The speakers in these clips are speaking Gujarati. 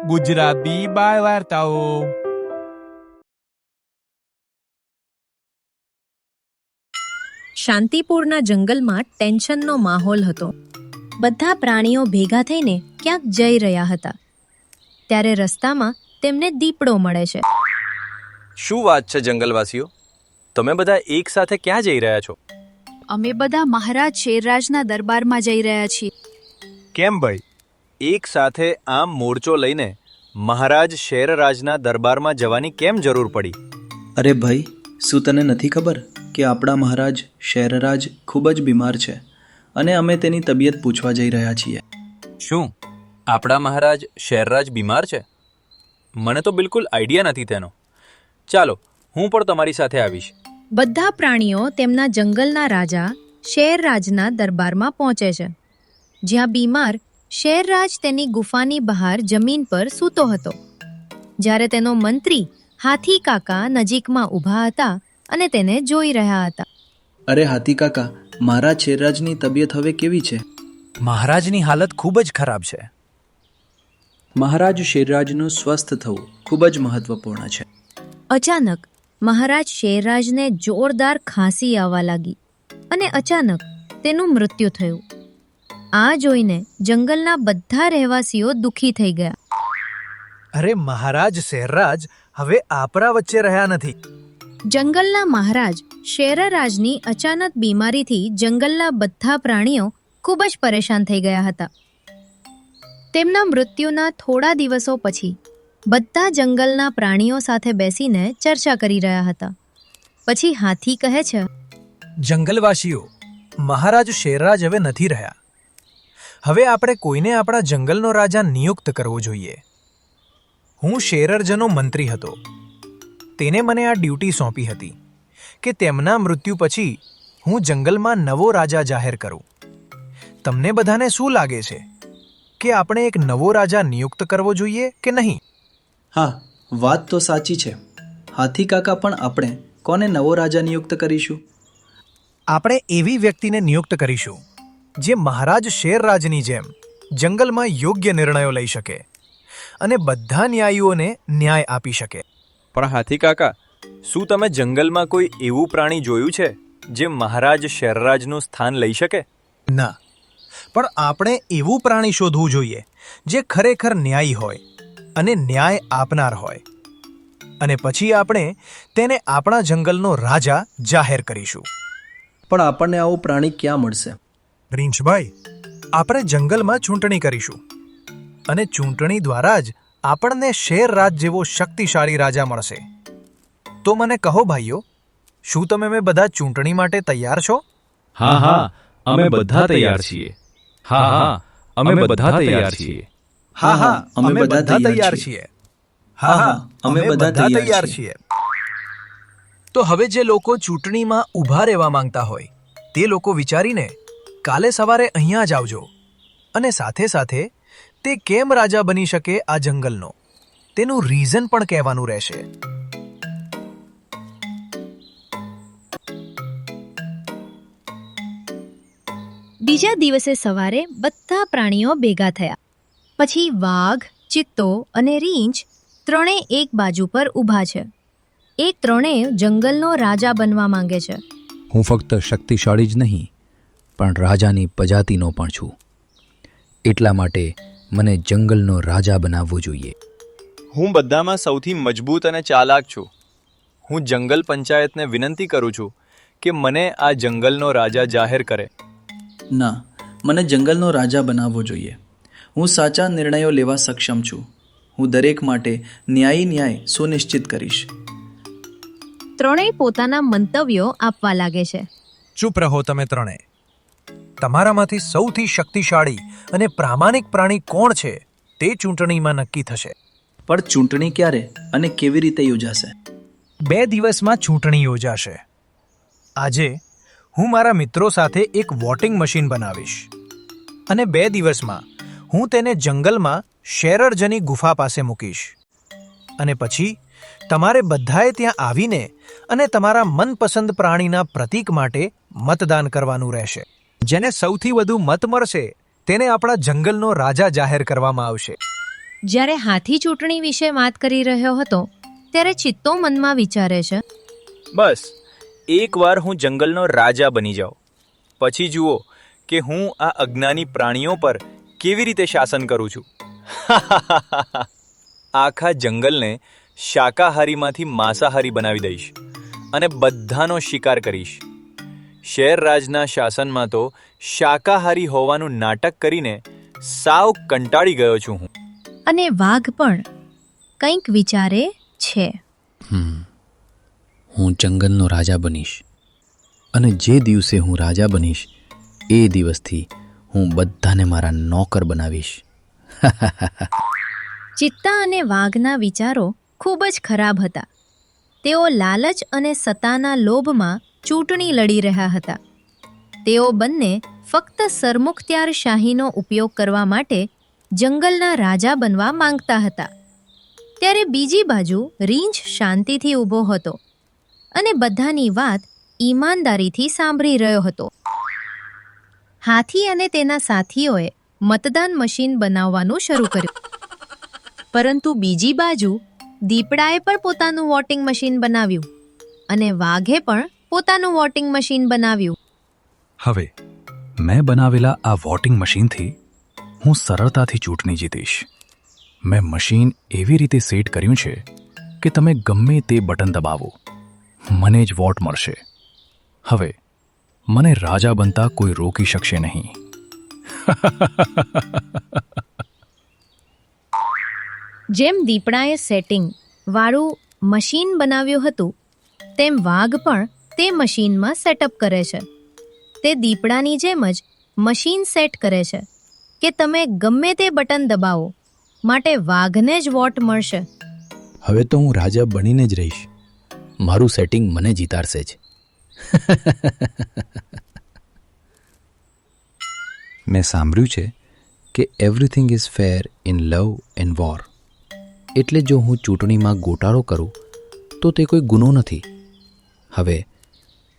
ગુજરાતી બાળ વાર્તાઓ. શાંતિપુરના જંગલમાં ટેન્શનનો માહોલ હતો. બધા પ્રાણીઓ ભેગા થઈને ક્યાંક જઈ રહ્યા હતા. ત્યારે રસ્તામાં તેમને દીપડો મળે છે. શું વાત છે જંગલવાસીઓ, તમે બધા એક સાથે ક્યાં જઈ રહ્યા છો? અમે બધા મહારાજ શેરરાજના દરબારમાં જઈ રહ્યા છીએ. કેમ ભાઈ, એક સાથે આમ મોરચો લઈને મહારાજ શેરરાજના દરબારમાં જવાની કેમ જરૂર પડી? અરે ભાઈ, શું તને નથી ખબર કે આપણા મહારાજ શેરરાજ ખૂબ જ બીમાર છે અને અમે તેની તબિયત પૂછવા જઈ રહ્યા છીએ. શું આપણા મહારાજ શેરરાજ બીમાર છે? મને તો બિલકુલ આઈડિયા નથી તેનો. ચાલો, હું પણ તમારી સાથે આવીશ. બધા પ્રાણીઓ તેમના જંગલના રાજા શેરરાજના દરબારમાં પહોંચે છે, જ્યાં બીમાર શેરરાજ તેની ગુફાની બહાર જમીન પર સૂતો હતો. જ્યારે તેનો મંત્રી હાથી કાકા નજીકમાં ઊભા હતા અને તેને જોઈ રહ્યા હતા. અરે હાથી કાકા, મહારાજ શેરરાજની તબિયત હવે કેવી છે? મહારાજની હાલત ખૂબ જ ખરાબ છે. મહારાજ શેરરાજનું સ્વસ્થ થવું ખૂબ જ મહત્વપૂર્ણ છે. અચાનક મહારાજ શેરરાજને જોરદાર ખાંસી આવવા લાગી અને અચાનક તેનું મૃત્યુ થયું. આ જોઈને જંગલના બધા રહેવાસીઓ દુઃખી થઈ ગયા. અરે મહારાજ શેરરાજ હવે આપણા વચ્ચે રહ્યા નથી. જંગલના મહારાજ શેરરાજની અચાનક બીમારીથી જંગલના બધા પ્રાણીઓ ખૂબ જ પરેશાન થઈ ગયા હતા. તેમના મૃત્યુના થોડા દિવસો પછી બધા જંગલના પ્રાણીઓ સાથે બેસીને ચર્ચા કરી રહ્યા હતા. પછી હાથી કહે છે, જંગલવાસીઓ, મહારાજ શેરરાજ હવે નથી રહ્યા. હવે આપણે કોઈને આપણા જંગલનો રાજા નિયુક્ત કરવો જોઈએ. હું શેરરજનો મંત્રી હતો. તેને મને આ ડ્યુટી સોંપી હતી કે તેમના મૃત્યુ પછી હું જંગલમાં નવો રાજા જાહેર કરું. તમને બધાને શું લાગે છે કે આપણે એક નવો રાજા નિયુક્ત કરવો જોઈએ કે નહીં? હા, વાત તો સાચી છે. હાથી કાકા, પણ આપણે કોને નવો રાજા નિયુક્ત કરીશું? આપણે એવી વ્યક્તિને નિયુક્ત કરીશું જે મહારાજ શેરરાજની જેમ જંગલમાં યોગ્ય નિર્ણયો લઈ શકે અને બધા ન્યાયીઓને ન્યાય આપી શકે. પણ હાથી કાકા, શું તમે જંગલમાં કોઈ એવું પ્રાણી જોયું છે જે મહારાજ શેરરાજનું સ્થાન લઈ શકે? ના, પણ આપણે એવું પ્રાણી શોધવું જોઈએ જે ખરેખર ન્યાયી હોય અને ન્યાય આપનાર હોય. અને પછી આપણે તેને આપણા જંગલનો રાજા જાહેર કરીશું. પણ આપણને આવું પ્રાણી ક્યાં મળશે? રીંછભાઈ, આપણે જંગલમાં ચૂંટણી કરીશું અને ચૂંટણી દ્વારા જ આપણને શેરરાજ જેવો શક્તિશાળી રાજા મળશે. તો મને કહો ભાઈઓ, શું તમે બધા ચૂંટણી માટે તૈયાર છો? હા હા, અમે બધા તૈયાર છીએ. હા હા, અમે બધા તૈયાર છીએ. હા હા, અમે બધા તૈયાર છીએ. હા હા, અમે બધા તૈયાર છીએ. તો હવે જે લોકો ચૂંટણીમાં ઊભા રહેવા માંગતા હોય તે લોકો વિચારીને કાલે સવારે અહીંયા જ આવજો અને સાથે સાથે તે કેમ રાજા બની શકે આ જંગલનો તેનું રીઝન પણ કહેવાનું રહેશે. બીજા દિવસે સવારે બધા પ્રાણીઓ ભેગા થયા. પછી વાઘ, ચિત્તો અને રીંછ ત્રણેય એક બાજુ પર ઊભા છે. એ ત્રણેય જંગલનો રાજા બનવા માંગે છે. હું ફક્ત શક્તિશાળી જ નહીં, પણ રાજાની પ્રજાતિનો પણ છું. એટલા માટે મને જંગલનો રાજા બનાવવો જોઈએ. હું બધામાં સૌથી મજબૂત અને ચાલાક છું. હું જંગલ પંચાયતને વિનંતી કરું છું કે મને આ જંગલનો રાજા જાહેર કરે. ના, મને જંગલનો રાજા બનાવવો જોઈએ. હું સાચા નિર્ણયો લેવા સક્ષમ છું. હું દરેક માટે ન્યાય સુનિશ્ચિત કરીશ. ત્રણેય પોતાના મંતવ્યો આપવા લાગે છે. ચૂપ રહો તમે ત્રણેય. તમારામાંથી સૌથી શક્તિશાળી અને પ્રામાણિક પ્રાણી કોણ છે તે ચૂંટણીમાં નક્કી થશે. પણ ચૂંટણી ક્યારે અને કેવી રીતે યોજાશે? 2 દિવસમાં ચૂંટણી યોજાશે. આજે હું મારા મિત્રો સાથે એક વોટિંગ મશીન બનાવીશ અને 2 દિવસમાં હું તેને જંગલમાં શેરરજની ગુફા પાસે મૂકીશ. અને પછી તમારે બધાએ ત્યાં આવીને અને તમારા મનપસંદ પ્રાણીના પ્રતીક માટે મતદાન કરવાનું રહેશે. જેને સૌથી વધુ મત મળશે તેને આપણા જંગલનો રાજા જાહેર કરવામાં આવશે. જ્યારે હાથી ચૂંટણી વિશે વાત કરી રહ્યો હતો ત્યારે ચિત્તો મનમાં વિચારે છે, બસ એકવાર હું જંગલનો રાજા બની જાઉં, પછી જુઓ કે હું આ અજ્ઞાની પ્રાણીઓ પર કેવી રીતે શાસન કરું છું. આખા જંગલને શાકાહારીમાંથી માંસાહારી બનાવી દઈશ અને બધાનો શિકાર કરીશ. શેરરાજના શાસનમાં તો શાકાહારી હોવાનું નાટક કરીને સાવ કંટાળી ગયો છું હું. અને વાઘ પણ કંઈક વિચારે છે. હું જંગલનો રાજા બનીશ અને જે દિવસે હું રાજા બનીશ એ દિવસથી હું બધાને મારા નોકર બનાવીશ. ચિત્તા અને વાઘના વિચારો ખૂબ જ ખરાબ હતા. તેઓ લાલચ અને સત્તાના લોભમાં ચૂંટણી લડી રહ્યા હતા. તેઓ બંને ફક્ત સરમુખત્યાર શાહીનો ઉપયોગ કરવા માટે જંગલના રાજા બનવા માંગતા હતા. ત્યારે બીજી બાજુ રીંછ શાંતિથી ઊભો હતો અને બધાની વાત ઈમાનદારીથી સાંભળી રહ્યો હતો. હાથી અને તેના સાથીઓએ મતદાન મશીન બનાવવાનું શરૂ કર્યું, પરંતુ બીજી બાજુ દીપડાએ પણ પોતાનું વોટિંગ મશીન બનાવ્યું અને વાઘે પણ પોતાનું વોટિંગ મશીન બનાવ્યું. હવે મેં બનાવેલા આ વોટિંગ મશીનથી હું સરળતાથી ચૂંટણી જીતીશ. મેં મશીન એવી રીતે સેટ કર્યું છે કે તમે ગમે તે બટન દબાવો, મને જ વોટ મળશે. હવે મને રાજા બનતા કોઈ રોકી શકશે નહીં. જેમ દીપડાએ સેટિંગ વાળું મશીન બનાવ્યું હતું તેમ વાઘ પણ તે મશીનમાં સેટઅપ કરે છે. તે દીપડાની જેમ જ મશીન સેટ કરે છે કે તમે ગમે તે બટન દબાવો, માટે વાઘને જ વોટ મળશે. હવે તો હું રાજા બનીને જ રહીશ. મારું સેટિંગ મને જીતાડશે જ. મેં સાંભળ્યું છે કે everything is fair in love and war. એટલે જો હું ચૂંટણીમાં ગોટાળો કરું તો તે કોઈ ગુનો નથી. હવે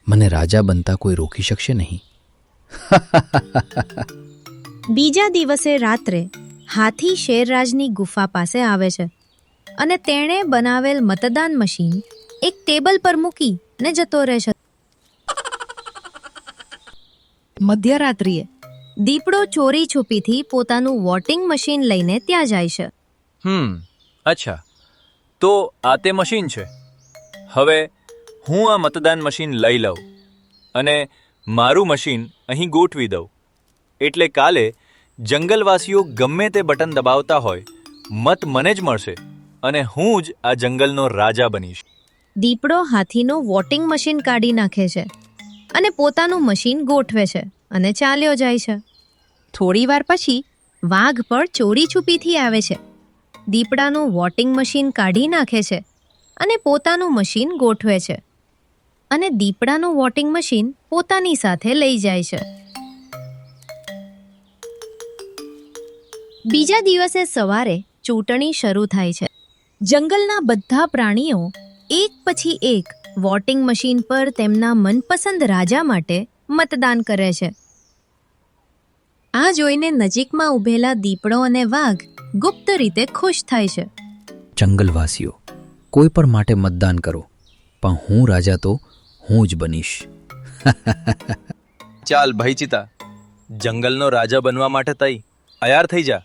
મને રાજા બનતા કોઈ રોકી શકશે નહીં. બીજા દિવસે રાત્રે હાથી શેરરાજની ગુફા પાસે આવે છે અને તેણે બનાવેલ મતદાન મશીન એક ટેબલ પર મૂકીને જતો રહે છે. મધ્યરાત્રિએ દીપડો ચોરી છુપીથી પોતાનું વોટિંગ મશીન લઈને ત્યાં જાય છે. અચ્છા, તો આ તે મશીન છે. હવે હું આ મતદાન મશીન લઈ લઉં અને મારું મશીન અહીં ગોઠવી દઉં. એટલે કાલે જંગલવાસીઓ ગમે તે બટન દબાવતા હોય, મત મને જ મળશે અને હું જ આ જંગલનો રાજા બનીશ. દીપડો હાથીનું વોટિંગ મશીન કાઢી નાખે છે અને પોતાનું મશીન ગોઠવે છે અને ચાલ્યો જાય છે. થોડીવાર પછી વાઘ પણ ચોરી છુપીથી આવે છે, દીપડાનું વોટિંગ મશીન કાઢી નાખે છે અને પોતાનું મશીન ગોઠવે છે અને દીપડાનું વોટિંગ મશીન પોતાની સાથે લઈ જાય છે. બીજા દિવસે સવારે ચૂંટણી શરૂ થાય છે. જંગલના બધા પ્રાણીઓ એક પછી એક વોટિંગ મશીન પર તેમના મનપસંદ રાજા માટે મતદાન કરે છે. આ જોઈને નજીકમાં ઊભેલા દીપડો અને વાઘ ગુપ્ત રીતે ખુશ થાય છે. જંગલવાસીઓ, કોઈ પણ માટે મતદાન કરો, પણ હું રાજા તો હું જ બનીશ. ચાલ ભાઈ ચિતા, જંગલનો રાજા બનવા માટે તૈયાર થઈ જા.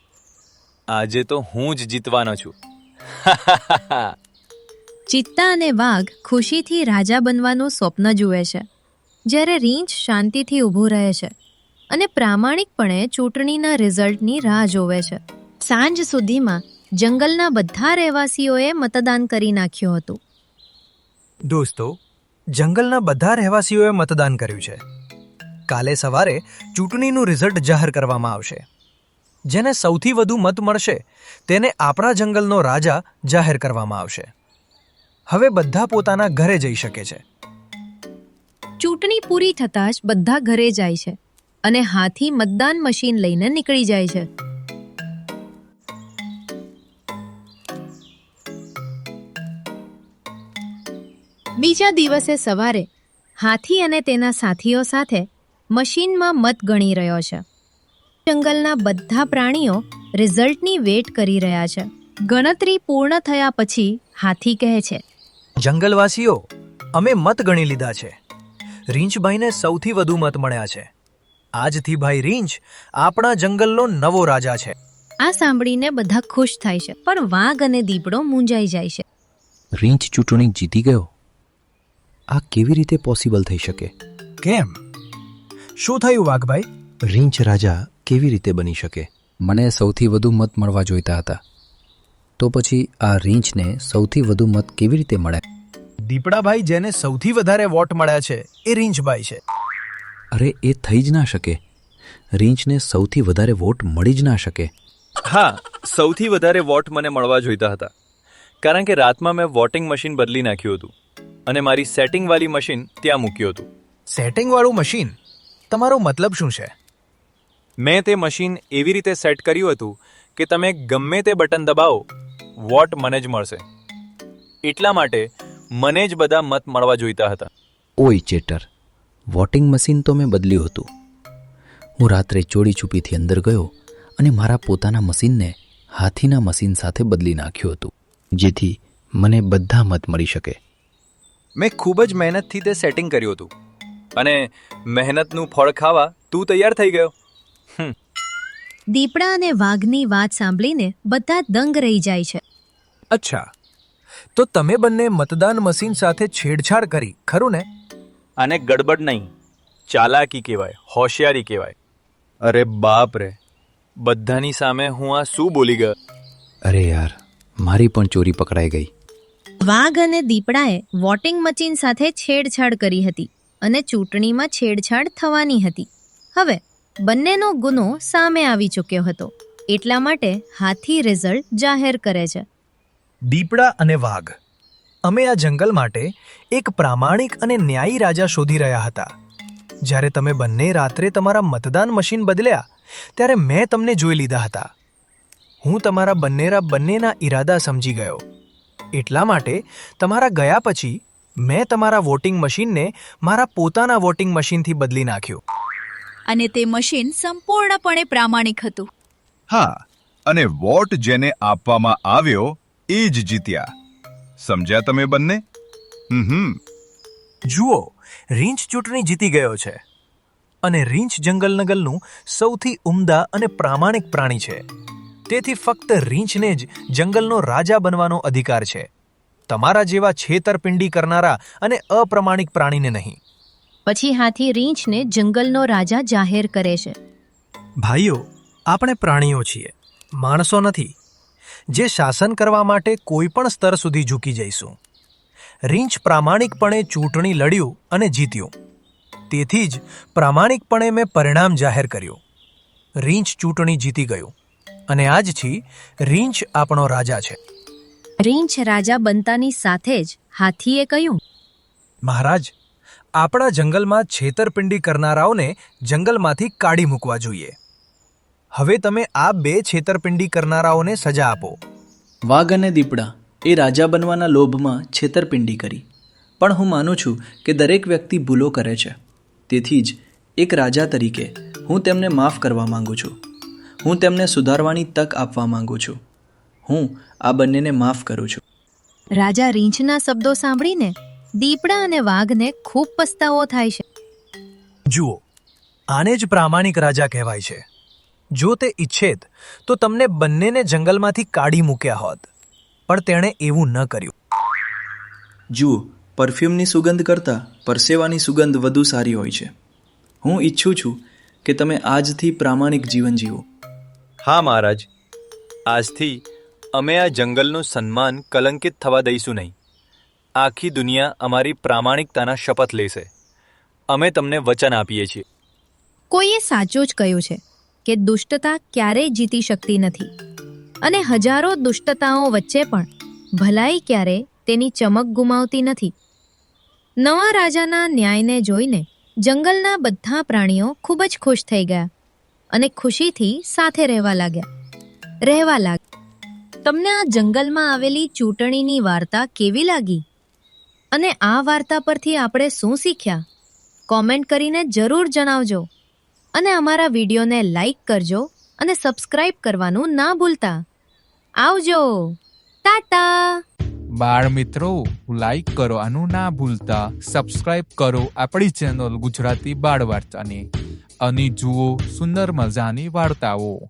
આજે તો હું જ જીતવાનો છું. ચિત્તા અને વાઘ ખુશીથી રાજા બનવાનું સ્વપ્ન જુએ છે, જ્યારે રીંછ શાંતિથી ઊભું રહે છે અને પ્રામાણિકપણે ચૂંટણીના રિઝલ્ટની રાહ જોવે છે. સાંજ સુધીમાં જંગલના બધા રહેવાસીઓએ મતદાન કરી નાખ્યું હતું. દોસ્તો, જંગલના બધા રહેવાસીઓએ મતદાન કર્યું છે. કાલે સવારે ચૂંટણીનું રિઝલ્ટ જાહેર કરવામાં આવશે. જેને સૌથી વધુ મત મળશે તેને આપણા જંગલનો રાજા જાહેર કરવામાં આવશે. હવે બધા પોતાના ઘરે જઈ શકે છે. ચૂંટણી પૂરી થતાં જ બધા ઘરે જાય છે અને હાથી મતદાન મશીન લઈને નીકળી જાય છે. બીજા દિવસે સવારે હાથી અને તેના સાથીઓ સાથે મશીનમાં મત ગણી રહ્યો છે. જંગલના બધા પ્રાણીઓ રિઝલ્ટની વેટ કરી રહ્યા છે. ગણતરી પૂર્ણ થયા પછી હાથી કહે છે, જંગલવાસીઓ, અમે મત ગણી લીધા છે. રીંછભાઈને સૌથી વધુ મત મળ્યા છે. આજથી ભાઈ રીંછ આપણા જંગલનો નવો રાજા છે. આ સાંભળીને બધા ખુશ થાય છે, પણ વાઘ અને દીપડો મૂંઝાઈ જાય છે. રીંછ ચૂંટણી જીતી ગયો? આ કેવી રીતે પોસિબલ થઈ શકે? કેમ? શું થયું વાઘભાઈ? રીંછ રાજા કેવી રીતે બની શકે? મને સૌથી વધુ મત મળવા જોઈતા હતા, તો પછી આ રીંછને સૌથી વધુ મત કેવી રીતે મળ્યા? દીપડાભાઈ, જેને સૌથી વધારે વોટ મળ્યા છે એ રીંછભાઈ છે. અરે, એ થઈ જ ના શકે. રીંછને સૌથી વધારે વોટ મળી જ ના શકે. હા, સૌથી વધારે વોટ મને મળવા જોઈતા હતા, કારણ કે રાતમાં મેં વોટિંગ મશીન બદલી નાખ્યું હતું અને મારી સેટિંગવાળી મશીન ત્યાં મૂક્યું હતું. સેટિંગવાળું મશીન? તમારો મતલબ શું છે? મેં તે મશીન એવી રીતે સેટ કર્યું હતું કે તમે ગમે તે બટન દબાવો, વોટ મને જ મળશે. એટલા માટે મને જ બધા મત મળવા જોઈતા હતા. ઓય ચેટર, વોટિંગ મશીન તો મેં બદલ્યું હતું. હું રાત્રે ચોરી છુપીથી અંદર ગયો અને મારા પોતાના મશીનને હાથીના મશીન સાથે બદલી નાખ્યું હતું, જેથી મને બધા મત મળી શકે. મેં ખૂબ જ મહેનતથી તે સેટિંગ કર્યું હતું અને મહેનતનું ફળ ખાવા તું તૈયાર થઈ ગયો. દીપડા અને વાઘની વાત સાંભળીને બધા દંગ રહી જાય છે. અચ્છા, તો તમે બંને મતદાન મશીન સાથે છેડછાડ કરી, ખરું ને? આને ગડબડ નહીં, ચાલાકી કહેવાય, હોશિયારી કહેવાય. અરે બાપ રે, બધાની સામે હું આ શું બોલી ગયો? અરે યાર, મારી પણ ચોરી પકડાઈ ગઈ. વાઘ અને દીપડાએ વોટિંગ મશીન સાથે છેડછાડ કરી હતી અને ચૂંટણીમાં છેડછાડ થવાની હતી. હવે બંનેનો ગુનો સામે આવી ચૂક્યો હતો, એટલા માટે હાથી રિઝલ્ટ જાહેર કરે છે. દીપડા અને વાઘ, અમે આ જંગલ માટે એક પ્રામાણિક અને ન્યાયી રાજા શોધી રહ્યા હતા. જ્યારે તમે બંને રાત્રે તમારા મતદાન મશીન બદલ્યા ત્યારે મેં તમને જોઈ લીધા હતા. હું તમારા બંનેના ઈરાદા સમજી ગયો. એટલા માટે તમારા ગયા પછી મેં તમારા વોટિંગ મશીનને મારા પોતાના વોટિંગ મશીનથી બદલી નાખ્યું. અને તે મશીન સંપૂર્ણપણે પ્રામાણિક હતું. હા, અને વોટ જેને આપવામાં આવ્યો એ જ જીત્યા. સમજ્યા તમે બંને? જુઓ, રીંછ ચૂંટણી જીતી ગયો છે અને રીંછ જંગલનું સૌથી ઉમદા અને પ્રામાણિક પ્રાણી છે. તેથી ફક્ત રીંછને જ જંગલનો રાજા બનવાનો અધિકાર છે, તમારા જેવા છેતરપિંડી કરનારા અને અપ્રામાણિક પ્રાણીને નહીં. પછી હાથી રીંછને જંગલનો રાજા જાહેર કરે છે. ભાઈઓ, આપણે પ્રાણીઓ છીએ, માણસો નથી, જે શાસન કરવા માટે કોઈ પણ સ્તર સુધી ઝૂકી જઈશું. રીંછ પ્રામાણિકપણે ચૂંટણી લડ્યું અને જીત્યું. તેથી જ પ્રામાણિકપણે મેં પરિણામ જાહેર કર્યું. રીંછ ચૂંટણી જીતી ગયું અને આજથી રીંછ આપણો રાજા છે. રીંછ રાજા બનતાની સાથે જ હાથીએ કહ્યું, મહારાજ, આપણા જંગલમાં છેતરપિંડી કરનારાઓને જંગલમાંથી કાઢી મૂકવા જોઈએ. હવે તમે આ 2 છેતરપિંડી કરનારાઓને સજા આપો. વાઘ અને દીપડા એ રાજા બનવાના લોભમાં છેતરપિંડી કરી, પણ હું માનું છું કે દરેક વ્યક્તિ ભૂલો કરે છે. તેથી જ એક રાજા તરીકે હું તેમને માફ કરવા માંગુ છું. હું તેમને સુધારવાની તક આપવા માંગુ છું. હું આ બંનેને માફ કરું છું. રાજા રીંછના શબ્દો સાંભળીને દીપડા અને વાઘને ખૂબ પસ્તાવો થાય છે. જુઓ, આને જ પ્રામાણિક રાજા કહેવાય છે. જો તે ઈચ્છેત તો તમને બંનેને જંગલમાંથી કાઢી મૂક્યા હોત, પણ તેણે એવું ન કર્યું. જુઓ, પરફ્યુમની સુગંધ કરતાં પરસેવાની સુગંધ વધુ સારી હોય છે. હું ઈચ્છું છું કે તમે આજથી પ્રામાણિક જીવન જીવો. હા મહારાજ, આજથી અમે આ જંગલનું સન્માન કલંકિત થવા દઈશું નહીં. આખી દુનિયા અમારી પ્રામાણિકતાના શપથ લેશે. અમે તમને વચન આપીએ છીએ. કોઈએ સાચું જ કહ્યું છે કે દુષ્ટતા ક્યારેય જીતી શકતી નથી, અને હજારો દુષ્ટતાઓ વચ્ચે પણ ભલાઈ ક્યારેય તેની ચમક ગુમાવતી નથી. નવા રાજાના ન્યાયને જોઈને જંગલના બધા પ્રાણીઓ ખૂબ જ ખુશ થઈ ગયા અને ખુશીથી સાથે રહેવા લાગ્યા. તમને આ જંગલમાં આવેલી ચૂંટણીની વાર્તા કેવી લાગી? અને આ વાર્તા પરથી આપણે શું શીખ્યા? કોમેન્ટ કરીને જરૂર જણાવજો અને અમારા વિડીયોને લાઈક કરજો અને સબસ્ક્રાઇબ કરવાનું ના ભૂલતા. આવજો. ટાટા. બાળ મિત્રો લાઈક કરવાનું ના ભૂલતા, સબસ્ક્રાઇબ કરો આપણી ચેનલ ગુજરાતી બાળ વાર્તાને અને જુઓ સુંદર મજાની વાર્તાઓ.